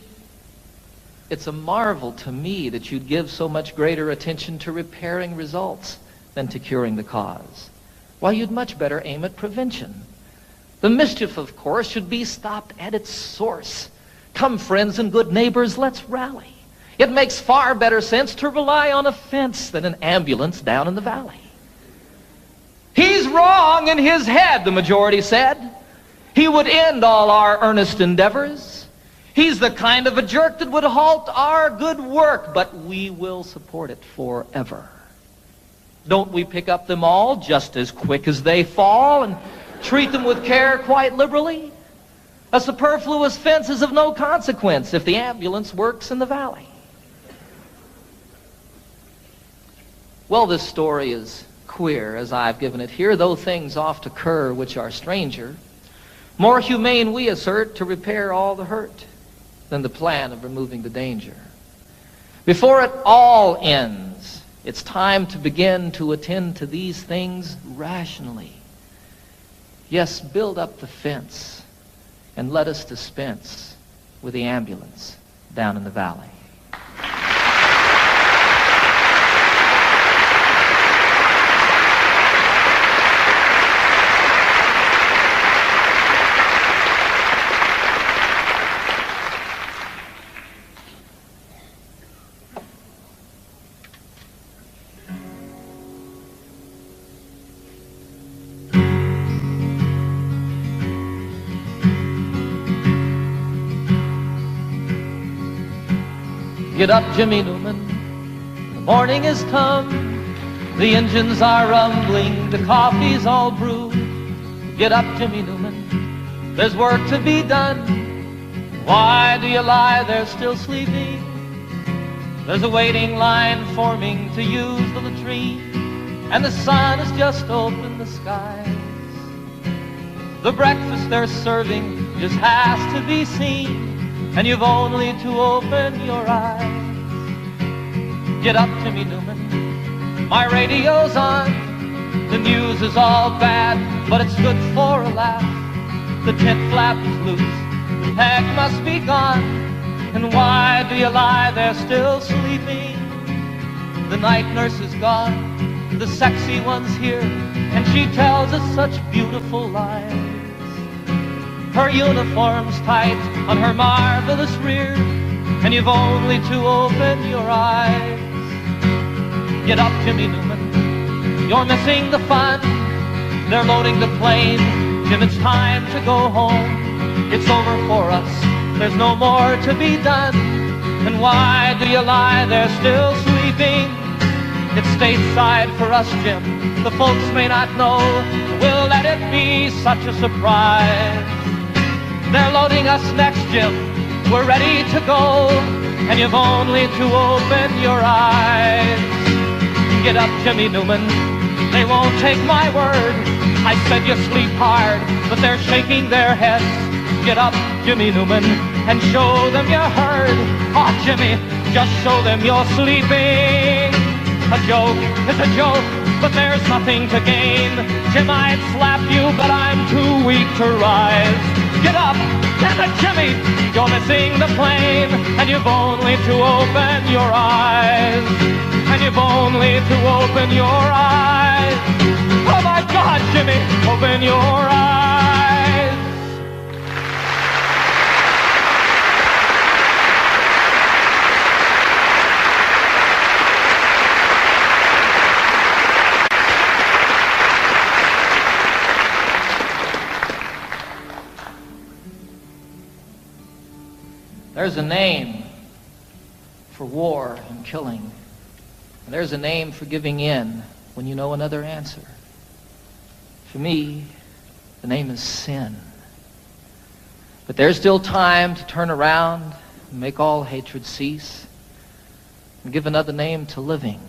"It's a marvel to me that you'd give so much greater attention to repairing results than to curing the cause. Why, you'd much better aim at prevention. The mischief, of course, should be stopped at its source. Come, friends and good neighbors, let's rally. It makes far better sense to rely on a fence than an ambulance down in the valley." He's wrong in his head, the majority said. He would end all our earnest endeavors. He's the kind of a jerk that would halt our good work, but we will support it forever. Don't we pick up them all just as quick as they fall and treat them with care quite liberally? A superfluous fence is of no consequence if the ambulance works in the valley. Well, this story is queer as I've given it here, though things oft occur which are stranger. More humane, we assert, to repair all the hurt than the plan of removing the danger. Before it all ends, it's time to begin to attend to these things rationally. Yes, build up the fence and let us dispense with the ambulance down in the valley. Get up, Jimmy Newman, the morning has come. The engines are rumbling, the coffee's all brewed. Get up, Jimmy Newman, there's work to be done. Why do you lie there still sleeping? There's a waiting line forming to use the latrine, and the sun has just opened the skies. The breakfast they're serving just has to be seen, and you've only to open your eyes. Get up, Jimmy Newman, my radio's on. The news is all bad, but it's good for a laugh. The tent flap is loose, the peg must be gone. And why do you lie there still sleeping? The night nurse is gone, the sexy one's here, and she tells us such beautiful lies. Her uniform's tight on her marvelous rear, and you've only to open your eyes. Get up, Jimmy Newman, you're missing the fun. They're loading the plane, Jim, it's time to go home. It's over for us, there's no more to be done. And why do you lie there still sleeping? It's stateside for us, Jim, the folks may not know. We'll let it be such a surprise. They're loading us next, Jim, we're ready to go, and you've only to open your eyes. Get up, Jimmy Newman, they won't take my word. I said you sleep hard, but they're shaking their heads. Get up, Jimmy Newman, and show them you heard. Oh, Jimmy, just show them you're sleeping. A joke is a joke, but there's nothing to gain. Jim, I'd slap you, but I'm too weak to rise. Get up, damn it, Jimmy, you're missing the plane, and you've only to open your eyes. And you've only to open your eyes. Oh my God, Jimmy, open your eyes. There's a name for war and killing. And there's a name for giving in when you know another answer. For me, the name is sin. But there's still time to turn around and make all hatred cease and give another name to living.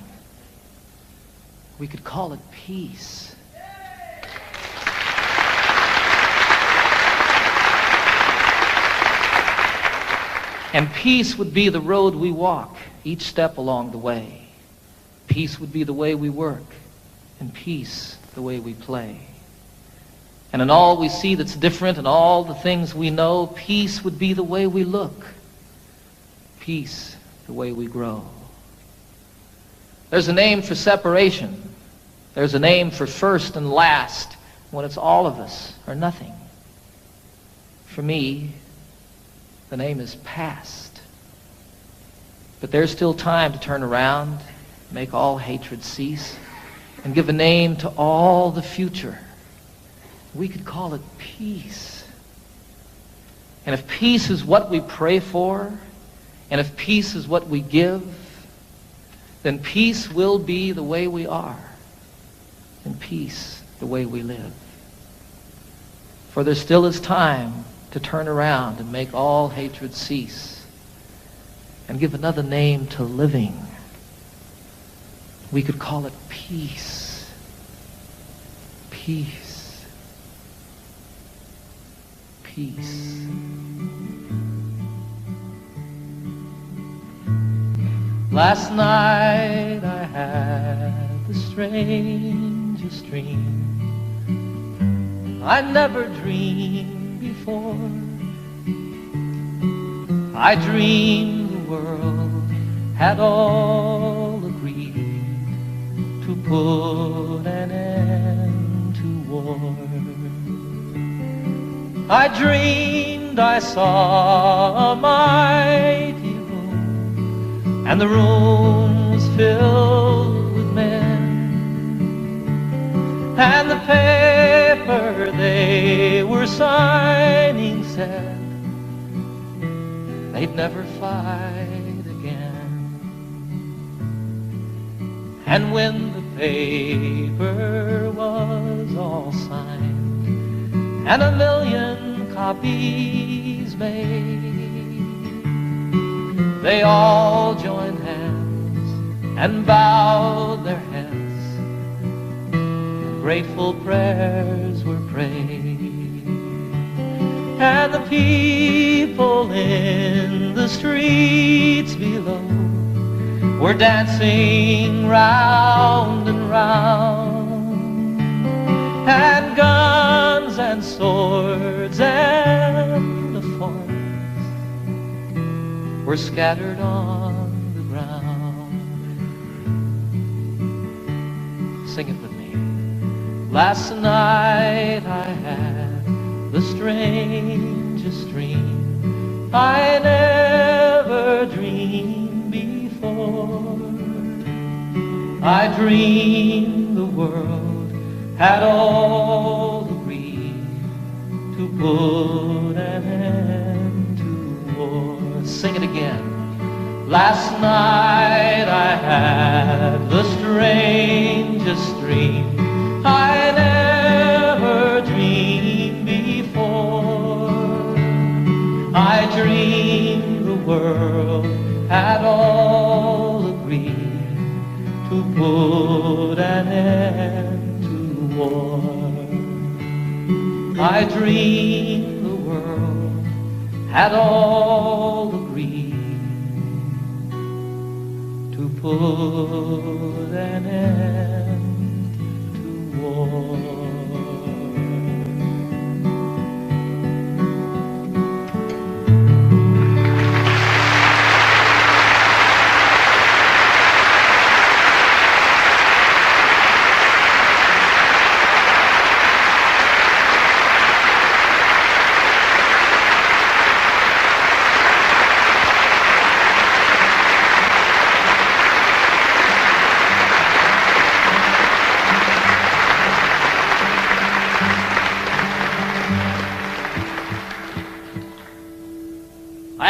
We could call it peace. And peace would be the road we walk each step along the way. Peace would be the way we work, and peace the way we play. And in all we see that's different and all the things we know, peace would be the way we look. Peace the way we grow. There's a name for separation. There's a name for first and last when it's all of us or nothing. For me, the name is past. But there's still time to turn around, make all hatred cease, and give a name to all the future. We could call it peace. And if peace is what we pray for, and if peace is what we give, then peace will be the way we are, and peace the way we live. For there still is time to turn around and make all hatred cease and give another name to living. We could call it peace. Peace. Peace. Last night I had the strangest dream. I never dreamed before. I dreamed the world had all agreed to put an end to war. I dreamed I saw a mighty room, and the room was filled with men, and the paper they were signing said they'd never fight again. And when the paper was all signed and 1,000,000 copies made, they all joined hands and bowed their heads, and grateful prayers were prayed. And the people in the streets below were dancing round and round, and guns and swords and the forms were scattered on the ground. Sing it with me. Last night I had the strangest dream. I never dreamed before. I dreamed the world had all agreed to put an end to war. Sing it again. Last night I had the strangest dream. I never dreamed before. I dreamed the world had all agreed to put an end to war. I dreamed the world had all agreed to put an end to war.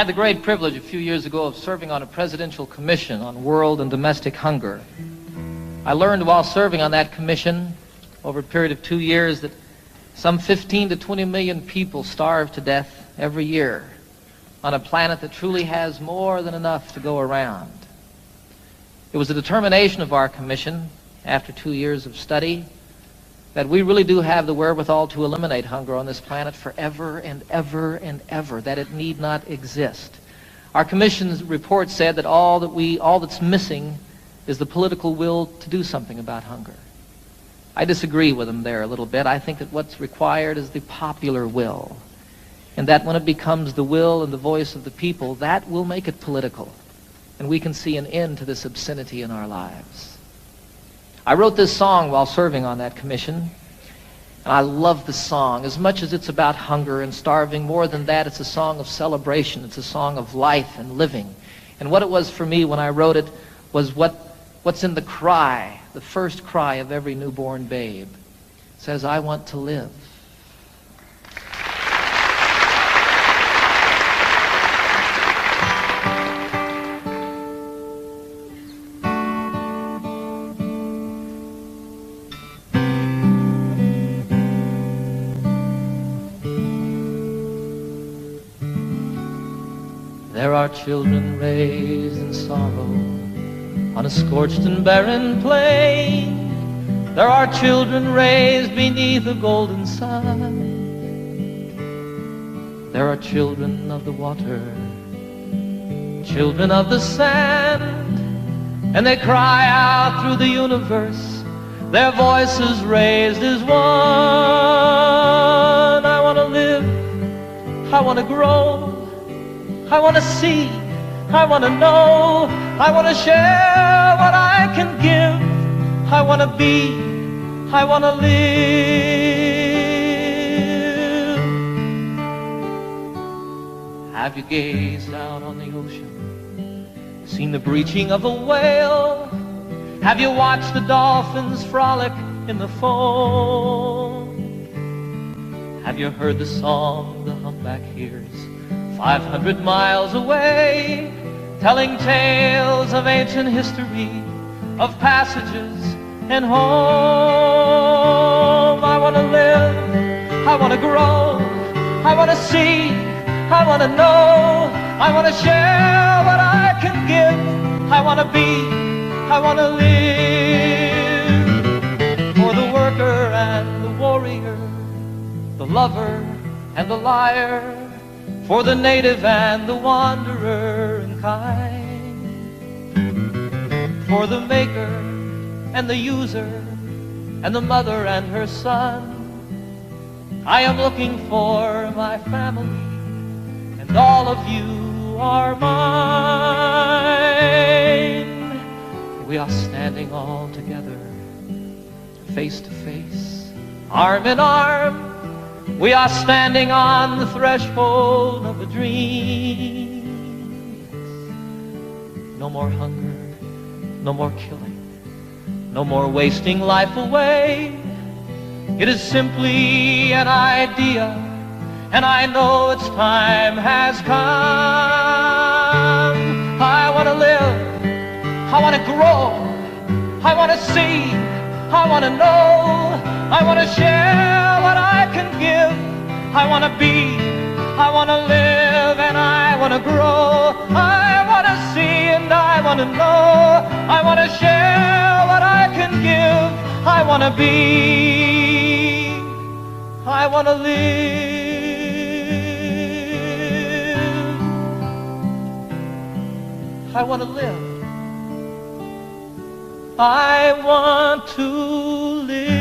had the great privilege a few years ago of serving on a presidential commission on world and domestic hunger. I learned while serving on that commission over a period of 2 years that some 15 to 20 million people starve to death every year on a planet that truly has more than enough to go around. It was the determination of our commission, after 2 years of study, that we really do have the wherewithal to eliminate hunger on this planet forever and ever and ever, that it need not exist. Our commission's report said that all that's missing is the political will to do something about hunger. I disagree with them there a little bit. I think that what's required is the popular will, and that when it becomes the will and the voice of the people, that will make it political, and we can see an end to this obscenity in our lives. I wrote this song while serving on that commission, and I love the song. As much as it's about hunger and starving, more than that, it's a song of celebration. It's a song of life and living. And what it was for me when I wrote it was what's in the cry, the first cry of every newborn babe. It says, I want to live. There are children raised in sorrow on a scorched and barren plain. There are children raised beneath a golden sun. There are children of the water, children of the sand, and they cry out through the universe, their voices raised as one. I want to live, I want to grow, I want to see, I want to know, I want to share what I can give, I want to be, I want to live. Have you gazed out on the ocean, seen the breaching of a whale? Have you watched the dolphins frolic in the foam? Have you heard the song the humpback hears 500 miles away, telling tales of ancient history, of passages and home? I want to live, I want to grow, I want to see, I want to know, I want to share what I can give, I want to be, I want to live. For the worker and the warrior, the lover and the liar, for the native and the wanderer and kind, for the maker and the user and the mother and her son, I am looking for my family, and all of you are mine. We are standing all together, face to face, arm in arm. We are standing on the threshold of a dream. No more hunger, no more killing, no more wasting life away. It is simply an idea, and I know its time has come. I want to live, I want to grow, I want to see, I want to know, I want to share what I can give, I want to be, I want to live, and I want to grow, I want to see and I want to know, I want to share what I can give, I want to be, I want to live, I want to live, I want to live.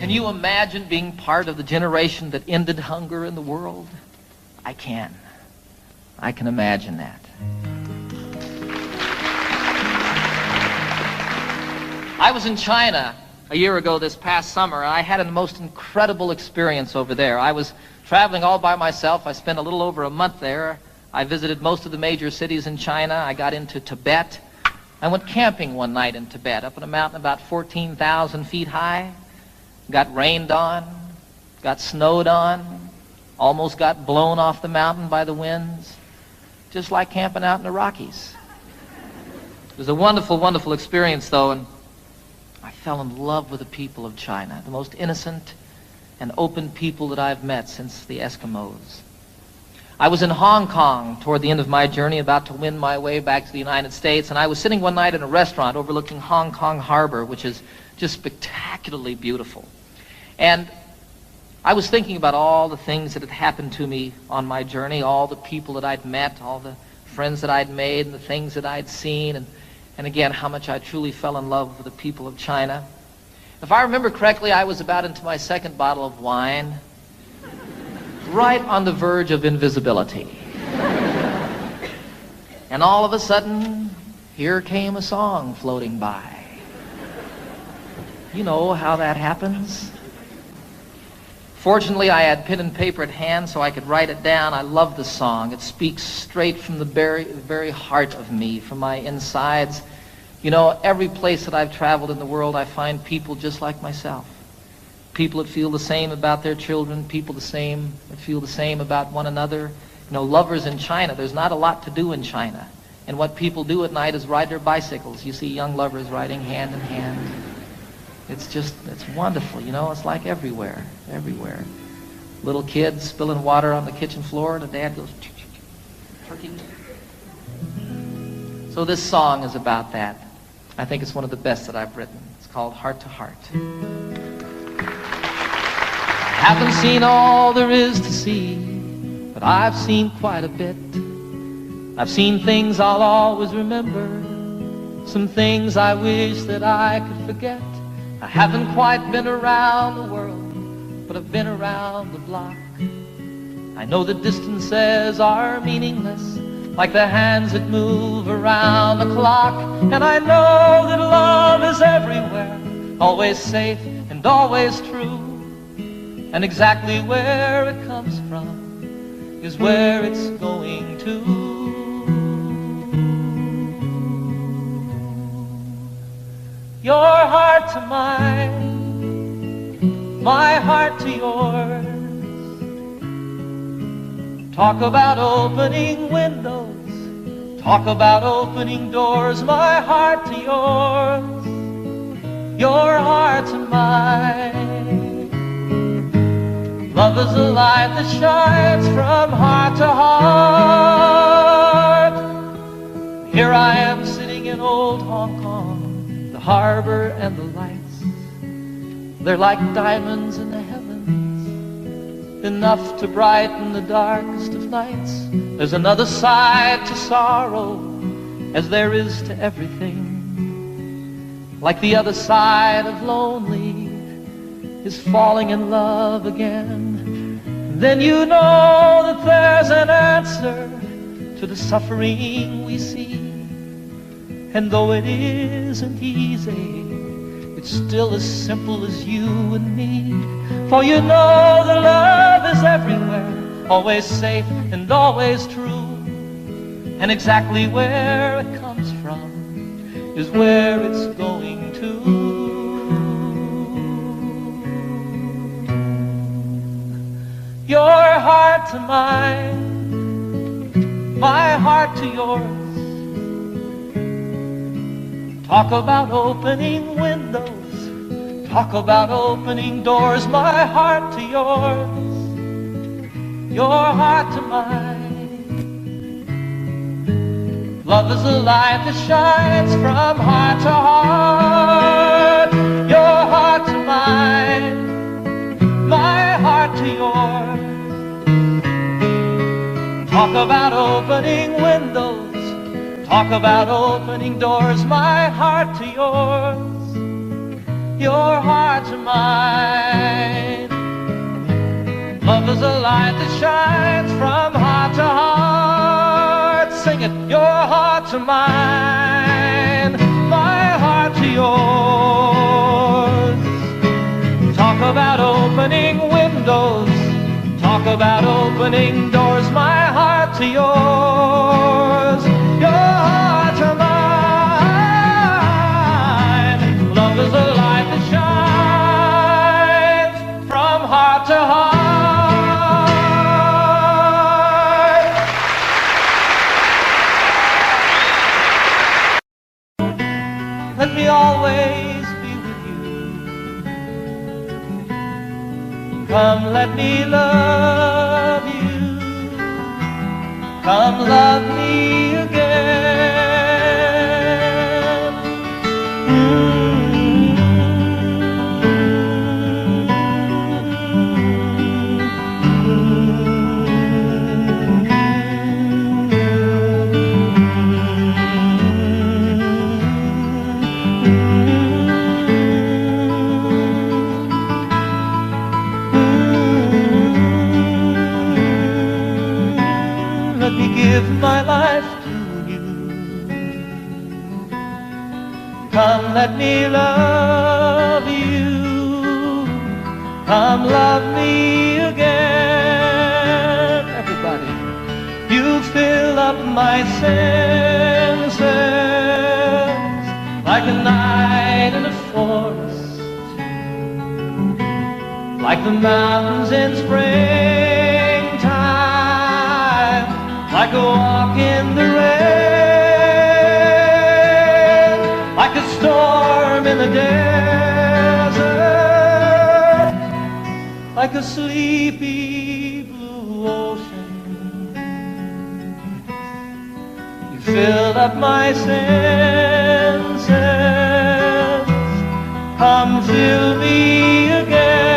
Can you imagine being part of the generation that ended hunger in the world? I can. I can imagine that. I was in China a year ago this past summer, and I had a most incredible experience over there. I was traveling all by myself. I spent a little over a month there. I visited most of the major cities in China. I got into Tibet. I went camping one night in Tibet, up on a mountain about 14,000 feet high. Got rained on, got snowed on, almost got blown off the mountain by the winds, just like camping out in the Rockies. It was a wonderful, wonderful experience, though, and I fell in love with the people of China, the most innocent and open people that I've met since the Eskimos. I was in Hong Kong toward the end of my journey, about to win my way back to the United States, and I was sitting one night in a restaurant overlooking Hong Kong Harbor, which is just spectacularly beautiful. And I was thinking about all the things that had happened to me on my journey, all the people that I'd met, all the friends that I'd made, and the things that I'd seen, and again, how much I truly fell in love with the people of China. If I remember correctly, I was about into my second bottle of wine, right on the verge of invisibility. And all of a sudden, here came a song floating by. You know how that happens. Fortunately, I had pen and paper at hand so I could write it down. I love the song. It speaks straight from the very heart of me, from my insides. You know, every place that I've traveled in the world, I find people just like myself. People that feel the same about their children, people that feel the same about one another. You know, lovers in China, there's not a lot to do in China. And what people do at night is ride their bicycles. You see young lovers riding hand in hand. It's wonderful, you know, it's like everywhere. Little kids spilling water on the kitchen floor, and the dad goes, turkey. So this song is about that. I think it's one of the best that I've written. It's called Heart to Heart. I haven't seen all there is to see, but I've seen quite a bit. I've seen things I'll always remember, some things I wish that I could forget. I haven't quite been around the world, but I've been around the block. I know that distances are meaningless, like the hands that move around the clock. And I know that love is everywhere, always safe and always true. And exactly where it comes from is where it's going to. Your heart to mine, my heart to yours. Talk about opening windows, talk about opening doors. My heart to yours, your heart to mine. Love is a light that shines from heart to heart. Here I am sitting in old Hong Kong, the harbor and the lights, they're like diamonds in the heavens, enough to brighten the darkest of nights. There's another side to sorrow, as there is to everything. Like the other side of lonely is falling in love again. Then you know that there's an answer to the suffering we see. And though it isn't easy, it's still as simple as you and me. For you know that love is everywhere, always safe and always true. And exactly where it comes from is where it's going to. Your heart to mine, my heart to yours. Talk about opening windows, talk about opening doors. My heart to yours, your heart to mine. Love is a light that shines from heart to heart. Your heart to mine, my heart to yours. Talk about opening windows, talk about opening doors. My heart to yours, your heart to mine. Love is a light that shines from to heart, sing it, your heart to mine, my heart to yours. Talk about opening windows, talk about opening doors, my heart to yours, your heart to mine. Love is a light that shines from heart to heart. Let me always be with you. Come, let me love you. Come, love me again. Let me give my life to you. Come, let me love you. Come, love me again. Everybody, you fill up my senses like a night in a forest, like the mountains in springtime, like a walk in the rain, like a storm in the desert, like a sleepy blue ocean. You filled up my senses. Come fill me again.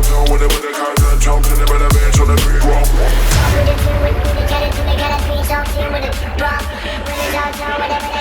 Don't Bye.